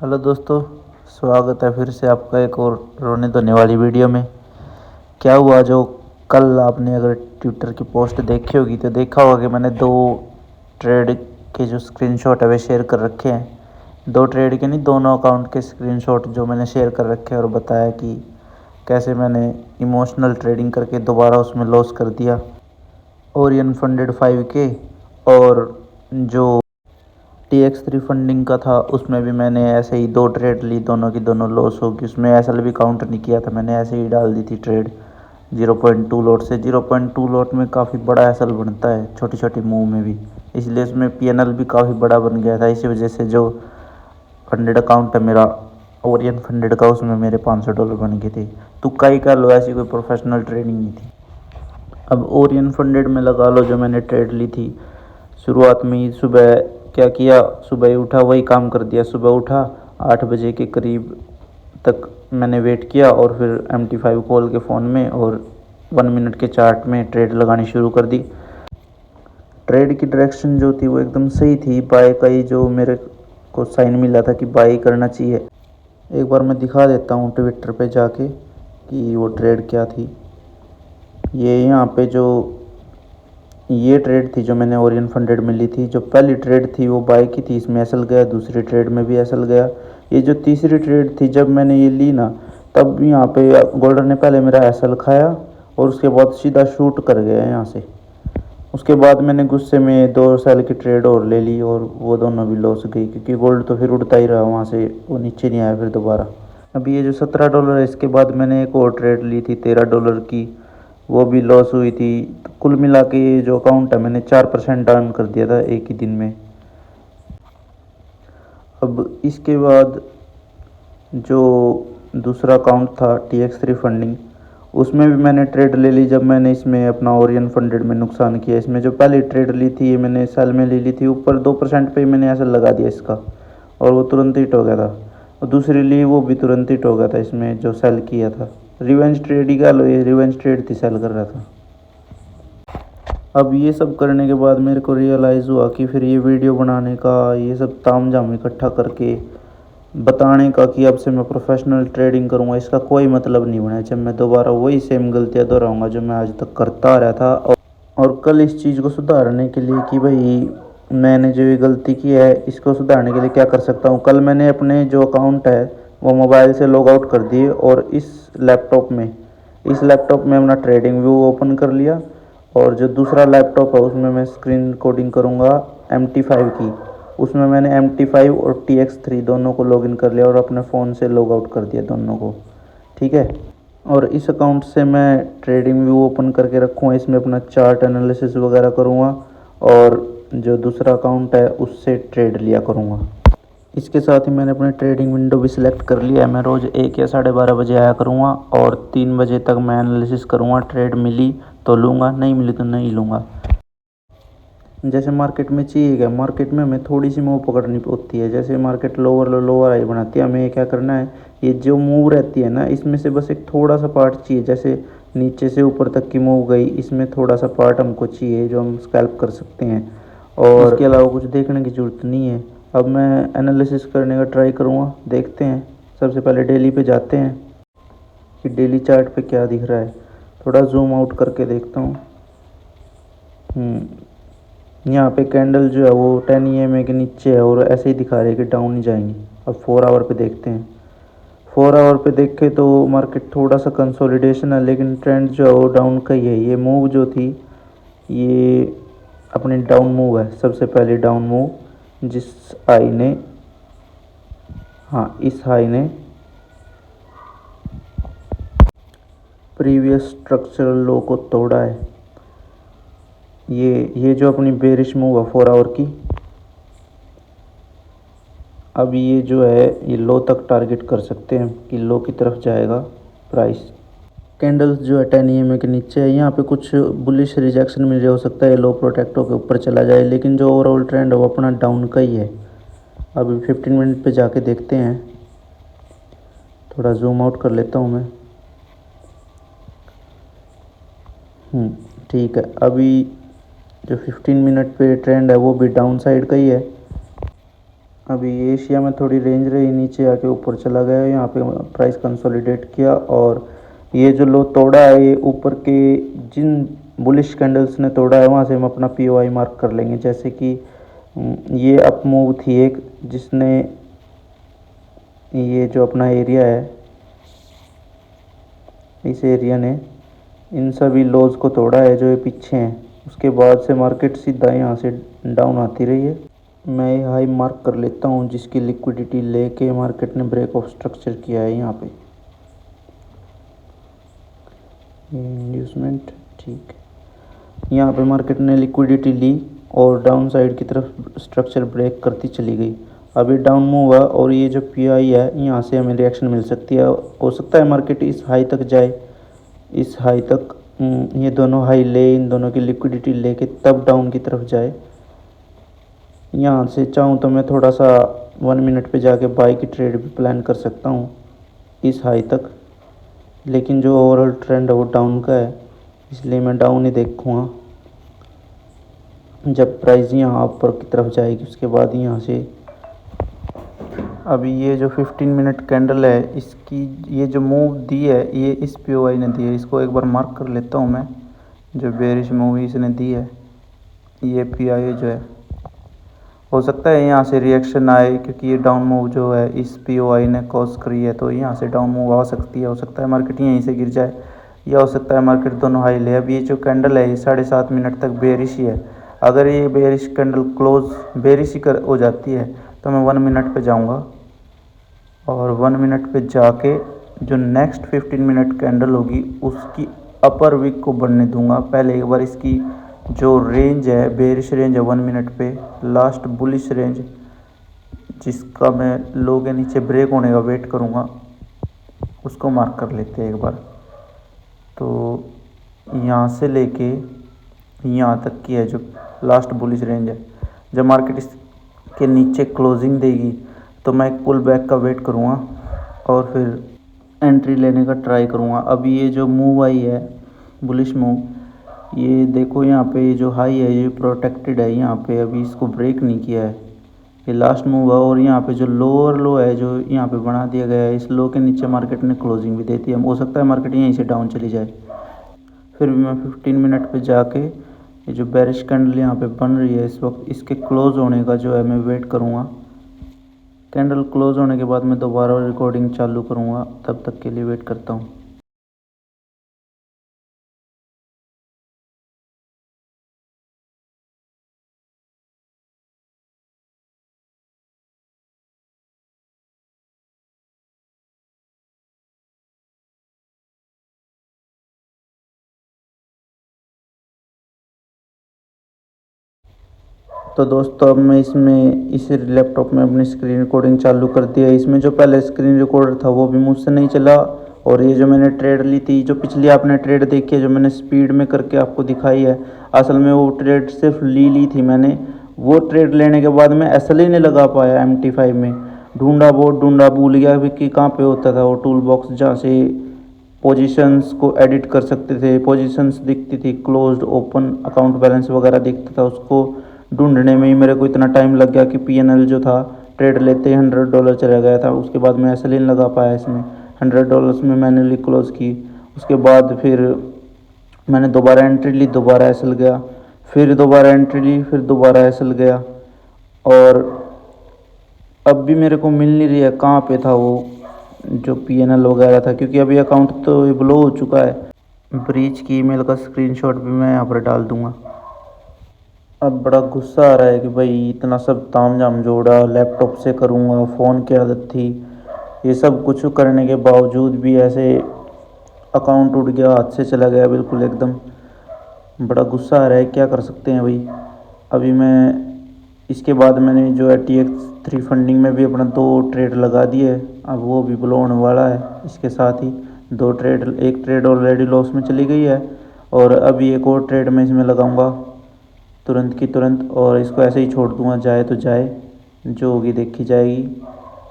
Hello दोस्तों, स्वागत है फिर से आपका एक और रोने धोने वाली वीडियो में। क्या हुआ, जो कल आपने अगर ट्विटर की पोस्ट देखी होगी तो देखा होगा कि मैंने दो ट्रेड के जो स्क्रीनशॉट है वे शेयर कर रखे हैं। दो ट्रेड के नहीं, दोनों अकाउंट के स्क्रीनशॉट जो मैंने शेयर कर रखे हैं और बताया कि कैसे मैंने इमोशनल ट्रेडिंग करके दोबारा उसमें लॉस कर दिया। ओरियन फंडेड 5K और जो TX3 फंडिंग का था उसमें भी मैंने ऐसे ही दो ट्रेड ली, दोनों की दोनों लॉस होगी। उसमें एसएल भी काउंट नहीं किया था, मैंने ऐसे ही डाल दी थी ट्रेड 0.2 लॉट से। 0.2 लॉट में काफ़ी बड़ा एसएल बनता है छोटी छोटी मूव में भी, इसलिए उसमें पीएनएल भी काफ़ी बड़ा बन गया था। इसी वजह से जो फंडेड अकाउंट है मेरा ओरियन फंडेड का, उसमें मेरे $500 बन गए थे। तुक्का ही कर लो, ऐसी कोई प्रोफेशनल ट्रेडिंग नहीं थी। अब ओरियन फंडेड में लगा लो, जो मैंने ट्रेड ली थी शुरुआत में ही सुबह क्या किया, सुबह ही उठा वही काम कर दिया। सुबह उठा 8 बजे के करीब तक मैंने वेट किया और फिर MT5 खोल के फ़ोन में और 1 मिनट के चार्ट में ट्रेड लगानी शुरू कर दी। ट्रेड की डायरेक्शन जो थी वो एकदम सही थी, बाय का ही जो मेरे को साइन मिला था कि बाय करना चाहिए। एक बार मैं दिखा देता हूँ ट्विटर पे जाके कि वो ट्रेड क्या थी। ये यहाँ पे जो ये ट्रेड थी जो मैंने ओरियन फंडेड में ली थी, जो पहली ट्रेड थी वो बाय की थी, इसमें एसएल गया, दूसरी ट्रेड में भी एसएल गया। ये जो तीसरी ट्रेड थी जब मैंने ये ली ना, तब यहाँ पे गोल्डन ने पहले मेरा एसएल खाया और उसके बाद सीधा शूट कर गया यहाँ से। उसके बाद मैंने गुस्से में 2 सेल की ट्रेड और ले ली और वो दोनों भी लॉस गई, क्योंकि गोल्ड तो फिर उड़ता ही रहा वहाँ से, वो नीचे नहीं आया फिर दोबारा। अभी ये जो $17 है, इसके बाद मैंने एक और ट्रेड ली थी $13 की, वो भी लॉस हुई थी। तो कुल मिला के ये जो अकाउंट है मैंने 4% डाउन कर दिया था एक ही दिन में। अब इसके बाद जो दूसरा अकाउंट था TX3 फंडिंग, उसमें भी मैंने ट्रेड ले ली जब मैंने इसमें अपना ओरियन फंडेड में नुकसान किया। इसमें जो पहली ट्रेड ली थी ये मैंने सेल में ले ली थी, ऊपर 2% पे मैंने ऐसा लगा दिया इसका और वो तुरंत हिट हो गया था। और दूसरी ली वो भी तुरंत हिट हो गया था, इसमें जो सेल किया था। रिवेंज ट्रेड ही कह लो, ये रिवेंज ट्रेड थी, सेल कर रहा था। अब ये सब करने के बाद मेरे को रियलाइज़ हुआ कि फिर ये वीडियो बनाने का, ये सब तामझाम इकट्ठा करके बताने का कि अब से मैं प्रोफेशनल ट्रेडिंग करूँगा, इसका कोई मतलब नहीं बना। जब मैं दोबारा वही सेम गलतियाँ दोहराऊँगा जो मैं आज तक करता आ रहा था। और कल इस चीज़ को सुधारने के लिए कि भाई मैंने जो ये गलती की है इसको सुधारने के लिए क्या कर सकता हूँ, कल मैंने अपने जो अकाउंट है वो मोबाइल से लॉग आउट कर दिए और इस लैपटॉप में अपना ट्रेडिंग व्यू ओपन कर लिया। और जो दूसरा लैपटॉप है उसमें मैं स्क्रीन कोडिंग करूँगा MT5 की, उसमें मैंने MT5 और TX3 दोनों को लॉगिन कर लिया और अपने फ़ोन से लॉग आउट कर दिया दोनों को। ठीक है, और इस अकाउंट से मैं ट्रेडिंग व्यू ओपन करके रखूँगा, इसमें अपना चार्ट एनालिसिस वगैरह करूँगा और जो दूसरा अकाउंट है उससे ट्रेड लिया करूँगा। इसके साथ ही मैंने अपनी ट्रेडिंग विंडो भी सिलेक्ट कर लिया है। मैं रोज़ 1 या 12:30 बजे आया करूँगा और 3 बजे तक मैं एनालिसिस करूँगा। ट्रेड मिली तो लूँगा, नहीं मिली तो नहीं लूँगा। जैसे मार्केट में चाहिए क्या, मार्केट में हमें थोड़ी सी मूव पकड़नी होती है। जैसे मार्केट लोअर लोअर हाई बनाती है, हमें क्या करना है, ये जो मूव रहती है ना इसमें से बस एक थोड़ा सा पार्ट चाहिए। जैसे नीचे से ऊपर तक की मूव गई, इसमें थोड़ा सा पार्ट हमको चाहिए जो हम स्कैल्प कर सकते हैं, और इसके अलावा कुछ देखने की ज़रूरत नहीं है। अब मैं एनालिसिस करने का ट्राई करूँगा, देखते हैं। सबसे पहले डेली पे जाते हैं कि डेली चार्ट पे क्या दिख रहा है। थोड़ा जूम आउट करके देखता हूँ। यहाँ पे कैंडल जो है वो 10 EMA के नीचे है और ऐसे ही दिखा रही है कि डाउन ही जाएंगी। अब 4 आवर पे देखते हैं। 4 आवर पे देखे तो मार्केट थोड़ा सा कंसोलिडेशन है, लेकिन ट्रेंड जो है वो डाउन का ही है। ये मूव जो थी ये अपनी डाउन मूव है, सबसे पहले डाउन मूव जिस हाई ने, हाँ इस हाई ने प्रीवियस स्ट्रक्चरल लो को तोड़ा है। ये जो अपनी बेरिश मूव है 4 आवर की, अब ये जो है ये लो तक टारगेट कर सकते हैं कि लो की तरफ जाएगा प्राइस। कैंडल्स जो है 10 EMA के नीचे है, यहाँ पे कुछ बुलिश रिजेक्शन मिल रहा हो सकता है, लो प्रोटेक्ट होकर ऊपर चला जाए, लेकिन जो ओवरऑल ट्रेंड है वो अपना डाउन का ही है। अभी 15 मिनट पे जाके देखते हैं। थोड़ा जूम आउट कर लेता हूँ मैं। ठीक है, अभी जो 15 मिनट पे ट्रेंड है वो भी डाउन साइड का ही है। अभी एशिया में थोड़ी रेंज रही, नीचे आके ऊपर चला गया, यहाँ पे प्राइस कंसोलिडेट किया। और ये जो लो तोड़ा है, ये ऊपर के जिन बुलिश कैंडल्स ने तोड़ा है वहाँ से हम अपना पीओआई मार्क कर लेंगे। जैसे कि ये अप मूव थी एक, जिसने ये जो अपना एरिया है, इस एरिया ने इन सभी लोज को तोड़ा है जो ये पीछे हैं। उसके बाद से मार्केट सीधा यहाँ से डाउन आती रही है। मैं ये हाई मार्क कर लेता हूँ, जिसकी लिक्विडिटी लेके मार्केट ने ब्रेक ऑफ स्ट्रक्चर किया है यहाँ पे। इंड्यूसमेंट, ठीक है। यहाँ पे मार्केट ने लिक्विडिटी ली और डाउन साइड की तरफ स्ट्रक्चर ब्रेक करती चली गई। अभी डाउन मूव हुआ और ये जो पीआई है, यहाँ से हमें रिएक्शन मिल सकती है। हो सकता है मार्केट इस हाई तक जाए, इस हाई तक ये दोनों हाई ले, इन दोनों की लिक्विडिटी लेके तब डाउन की तरफ जाए। यहाँ से चाहूँ तो मैं थोड़ा सा 1 मिनट पे जाके बाई की ट्रेड भी प्लान कर सकता हूँ इस हाई तक, लेकिन जो ओवरऑल ट्रेंड है वो डाउन का है, इसलिए मैं डाउन ही देखूँगा। जब प्राइस यहाँ ऊपर की तरफ जाएगी उसके बाद यहाँ से। अभी ये जो 15 मिनट कैंडल है, इसकी ये जो मूव दी है ये इस पीओआई ने दी है। इसको एक बार मार्क कर लेता हूँ मैं, जो बेरिश मूव इसने दी है। ये पीआई जो है, हो सकता है यहाँ से रिएक्शन आए, क्योंकि ये डाउन मूव जो है इस पीओआई ने कॉज करी है, तो यहाँ से डाउन मूव आ सकती है। हो सकता है मार्केट यहीं से गिर जाए, या हो सकता है मार्केट दोनों हाई ले। अब ये जो कैंडल है ये 7.5 मिनट तक बेरिश ही है। अगर ये बेरिश कैंडल क्लोज बेरिश ही हो जाती है तो मैं 1 मिनट पे जाऊँगा, और 1 मिनट पे जाके जो नेक्स्ट 15 मिनट कैंडल होगी उसकी अपर विक को बनने दूंगा। पहले एक बार इसकी जो रेंज है, बेरिश रेंज है 1 मिनट पे, लास्ट बुलिश रेंज जिसका मैं लो के नीचे ब्रेक होने का वेट करूँगा, उसको मार्क कर लेते हैं एक बार। तो यहाँ से लेके यहाँ तक की है जो लास्ट बुलिश रेंज है। जब मार्केट इसके नीचे क्लोजिंग देगी तो मैं एक पुल बैक का वेट करूँगा और फिर एंट्री लेने का ट्राई करूँगा। अभी ये जो मूव आई है बुलिश मूव, ये देखो यहाँ पे ये जो हाई है ये प्रोटेक्टेड है यहाँ पे, अभी इसको ब्रेक नहीं किया है। ये लास्ट मूव है, और यहाँ पे जो लोअर लो है जो यहाँ पे बना दिया गया है, इस लो के नीचे मार्केट ने क्लोजिंग भी देती है। हो सकता है मार्केट यहीं से डाउन चली जाए। फिर भी मैं 15 मिनट पे जाके ये जो बेरिश कैंडल यहाँ पे बन रही है इस वक्त, इसके क्लोज होने का जो है मैं वेट करूँगा। कैंडल क्लोज होने के बाद मैं दोबारा रिकॉर्डिंग चालू करूँगा, तब तक के लिए वेट करता हूँ। तो दोस्तों अब मैं इसमें इस लैपटॉप में अपनी स्क्रीन रिकॉर्डिंग चालू कर दिया। इसमें जो पहले स्क्रीन रिकॉर्डर था वो भी मुझसे नहीं चला, और ये जो मैंने ट्रेड ली थी, जो पिछली आपने ट्रेड देखी है जो मैंने स्पीड में करके आपको दिखाई है, असल में वो ट्रेड सिर्फ ली थी मैंने। वो ट्रेड लेने के बाद मैं एसएल ही नहीं लगा पाया MT5 में। ढूंढा भूल गया कि कहाँ पे होता था वो टूल बॉक्स जहाँ से पोजीशंस को एडिट कर सकते थे। पोजीशंस दिखती थी, क्लोज्ड, ओपन, अकाउंट बैलेंस वगैरह दिखता था। उसको ढूंढने में ही मेरे को इतना टाइम लग गया कि PNL जो था ट्रेड लेते ही $100 चला गया था। उसके बाद मैं एसएल नहीं लगा पाया इसमें, $100 में मैन्युअली क्लोज की। उसके बाद फिर मैंने दोबारा एंट्री ली, दोबारा एसएल गया, फिर दोबारा एंट्री ली, फिर दोबारा एसएल गया, और अब भी मेरे को मिल नहीं रही है कहाँ पे था वो जो PNL वगैरह था, क्योंकि अभी अकाउंट तो ब्लो हो चुका है। ब्रीच की ईमेल का स्क्रीनशॉट भी मैं यहाँ पर डाल दूँगा। अब बड़ा गुस्सा आ रहा है कि भाई इतना सब ताम झाम जोड़ा, लैपटॉप से करूँगा, फ़ोन की आदत थी, ये सब कुछ करने के बावजूद भी ऐसे अकाउंट उड़ गया, हाथ से चला गया बिल्कुल एकदम। बड़ा गुस्सा आ रहा है, क्या कर सकते हैं भाई। अभी मैं इसके बाद मैंने जो है TX3 फंडिंग में भी अपना 2 ट्रेड लगा दिए, अब वो भी ब्लो होने वाला है। इसके साथ ही 2 ट्रेड, एक ट्रेड ऑलरेडी लॉस में चली गई है, और अभी एक और ट्रेड मैं इसमें लगाऊंगा तुरंत की तुरंत, और इसको ऐसे ही छोड़ दूंगा, जाए तो जाए, जो होगी देखी जाएगी।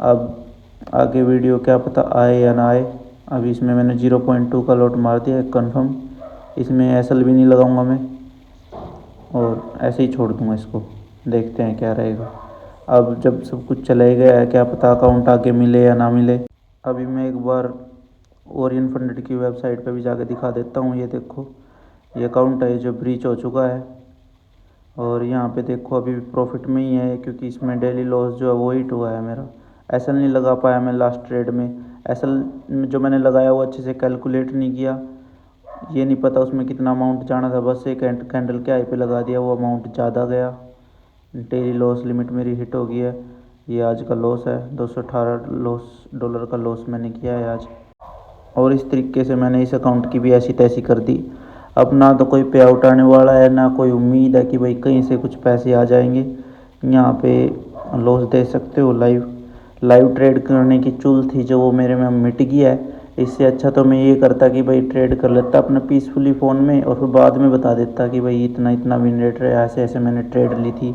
अब आगे वीडियो क्या पता आए या ना आए। अभी इसमें मैंने 0.2 का लॉट मार दिया है कन्फर्म। इसमें एसएल भी नहीं लगाऊंगा मैं, और ऐसे ही छोड़ दूंगा इसको, देखते हैं क्या रहेगा। अब जब सब कुछ चला ही गया है, क्या पता अकाउंट आगे मिले या ना मिले। अभी मैं एक बार ओरियन फंडेड की वेबसाइट पे भी जाके दिखा देता हूँ। ये देखो, ये अकाउंट है जो ब्रीच हो चुका है, और यहाँ पे देखो अभी भी प्रॉफिट में ही है, क्योंकि इसमें डेली लॉस जो है वो हिट हुआ है मेरा। एसएल नहीं लगा पाया मैं लास्ट ट्रेड में। एसएल जो मैंने लगाया वो अच्छे से कैलकुलेट नहीं किया, ये नहीं पता उसमें कितना अमाउंट जाना था, बस एक कैंडल के आई पे लगा दिया, वो अमाउंट ज़्यादा गया। डेली लॉस लिमिट मेरी हिट हो गई है। ये आज का लॉस है, $218 का लॉस मैंने किया है आज। और इस तरीके से मैंने इस अकाउंट की भी ऐसी तैसी कर दी। अब ना तो कोई पे आउट आने वाला है, ना कोई उम्मीद है कि भाई कहीं से कुछ पैसे आ जाएंगे। यहाँ पे लॉस दे सकते हो। लाइव लाइव ट्रेड करने की चुल थी जो, वो मेरे में मिट गया है। इससे अच्छा तो मैं ये करता कि भाई ट्रेड कर लेता अपना पीसफुली फ़ोन में, और फिर बाद में बता देता कि भाई इतना इतना विन रेट रहा, ऐसे ऐसे मैंने ट्रेड ली थी,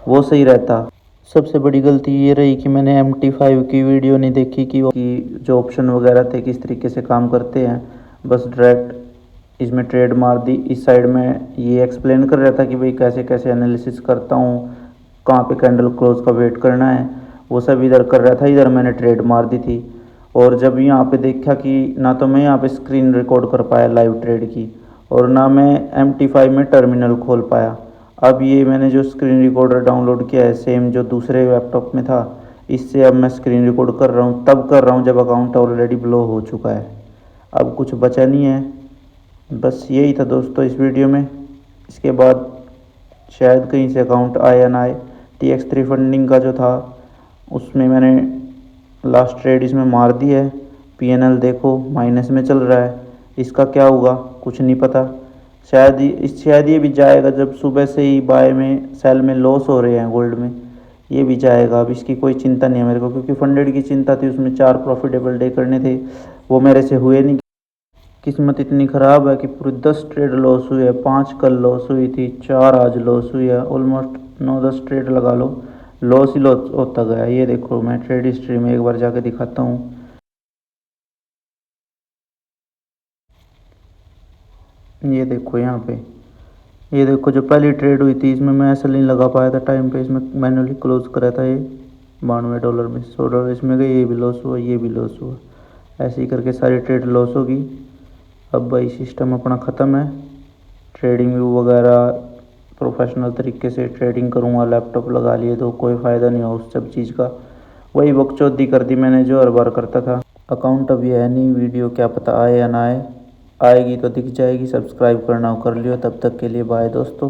वो सही रहता। सबसे बड़ी गलती ये रही कि मैंने MT5 की वीडियो नहीं देखी कि जो ऑप्शन वगैरह थे किस तरीके से काम करते हैं। बस डायरेक्ट इसमें ट्रेड मार दी। इस साइड में ये एक्सप्लेन कर रहा था कि भाई कैसे कैसे एनालिसिस करता हूँ, कहाँ पे कैंडल क्लोज का वेट करना है, वो सब इधर कर रहा था, इधर मैंने ट्रेड मार दी थी। और जब यहाँ पे देखा कि ना तो मैं यहाँ पे स्क्रीन रिकॉर्ड कर पाया लाइव ट्रेड की, और ना मैं MT5 में टर्मिनल खोल पाया। अब ये मैंने जो स्क्रीन रिकॉर्डर डाउनलोड किया है सेम जो दूसरे लैपटॉप में था, इससे अब मैं स्क्रीन रिकॉर्ड कर रहा हूँ, तब कर रहा हूँ जब अकाउंट ऑलरेडी ब्लॉक हो चुका है। अब कुछ बचा नहीं है। बस यही था दोस्तों इस वीडियो में। इसके बाद शायद कहीं से अकाउंट आए या ना आए। TX3 फंडिंग का जो था उसमें मैंने लास्ट ट्रेड इसमें मार दी है। PNL देखो माइनस में चल रहा है, इसका क्या होगा कुछ नहीं पता। शायद ये भी जाएगा, जब सुबह से ही बाय में सेल में लॉस हो रहे हैं गोल्ड में, ये भी जाएगा। अब इसकी कोई चिंता नहीं है मेरे को, क्योंकि फंडेड की चिंता थी, उसमें 4 प्रॉफिटेबल डे करने थे, वो मेरे से हुए नहीं। किस्मत इतनी ख़राब है कि पूरी 10 ट्रेड लॉस हुई है, 5 कल लॉस हुई थी, 4 आज लॉस हुई है, ऑलमोस्ट 9-10 ट्रेड लगा लो, लॉस ही लॉस होता गया। ये देखो मैं ट्रेड हिस्ट्री में एक बार जाके दिखाता हूँ। ये देखो यहाँ पे, ये देखो जो पहली ट्रेड हुई थी इसमें मैं ऐसा नहीं लगा पाया था टाइम पे, इसमें मैनुअली क्लोज करा था। ये $92 में $100 इसमें गए, ये भी लॉस हुआ, ये भी लॉस हुआ, ऐसे ही करके सारी ट्रेड लॉस होगी। अब भाई सिस्टम अपना ख़त्म है। ट्रेडिंग व्यू वगैरह प्रोफेशनल तरीके से ट्रेडिंग करूँगा, लैपटॉप लगा लिए तो कोई फ़ायदा नहीं हो उस सब चीज़ का। वही बकचोदी कर दी मैंने जो हर बार करता था। अकाउंट अभी है नहीं, वीडियो क्या पता आए या ना आए, आएगी तो दिख जाएगी। सब्सक्राइब करना हो कर लियो। तब तक के लिए बाय दोस्तों।